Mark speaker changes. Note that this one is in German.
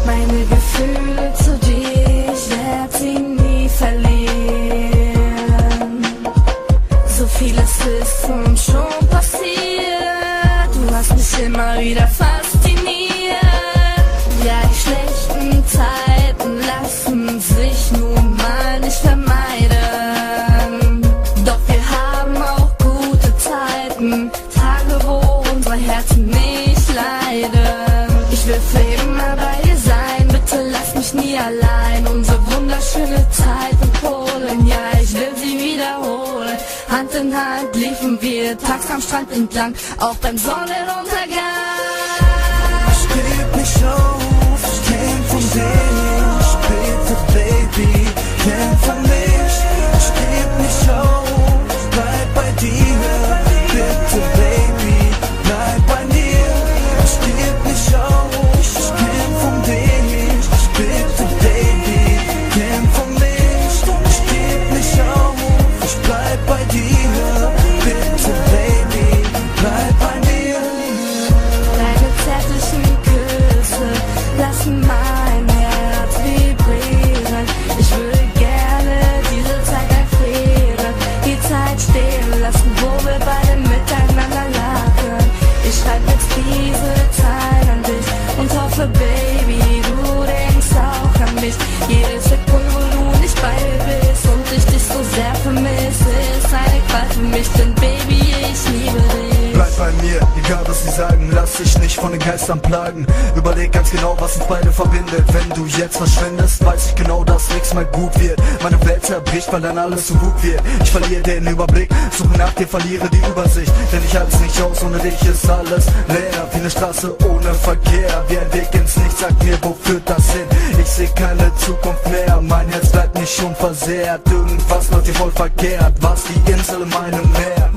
Speaker 1: Meine Gefühle zu dir, ich werd sie nie verlieren. So vieles ist uns schon passiert, du hast mich immer wieder fasziniert. Ja, die schlechten Zeiten lassen sich nun mal nicht vermeiden. Doch wir haben auch gute Zeiten, Tage, wo unsere Herzen nicht leiden. Ich will für immer bei dir sein, bitte lass mich nie allein. Unsere wunderschöne Zeit in Polen, ja, ich will sie wiederholen. Hand in Hand liefen wir tags am Strand entlang, auch beim Sonnenuntergang.
Speaker 2: Ich geb nicht auf, ich kämpf um dich, bitte Baby, kämpf für mich. Ich geb nicht auf, bleib bei dir, bitte Baby, bleib bei mir. Ich geb nicht auf, ich kämpf um dich, bitte Baby, kämpf für mich. Ich geb nicht auf, ich bleib bei dir, bitte Baby, bleib bei mir.
Speaker 1: Deine zärtlichen Küsse lassen mein Herz vibrieren. Ich würde gerne diese Zeit erfrieren, die Zeit stehen lassen, wo wir beide miteinander lachen. Ich schreib jetzt diese Zeit an dich und hoffe, Baby, du denkst auch an mich. Jede Sekunde, wo du nicht bei mir bist und ich dich so sehr vermisse, ist eine Qual für mich, denn Baby, ich liebe dich.
Speaker 2: Bleib bei mir, egal was sie sagen, lass dich nicht von den Geistern plagen. Überleg ganz genau, was uns beide verbindet. Wenn du jetzt verschwindest, weiß ich genau, dass nichts mehr gut wird. Meine Welt zerbricht, weil dann alles zu gut wird. Ich verliere den Überblick, suche nach dir, verliere die Übersicht. Denn ich halte es nicht aus, ohne dich ist alles leer. Wie eine Straße ohne Verkehr, wie ein Weg ins Nichts, sag mir, wo führt das hin? Ich seh keine Zukunft mehr, mein Herz bleibt nicht unversehrt. Irgendwas läuft hier voll verkehrt, was die Insel in meinem Meer.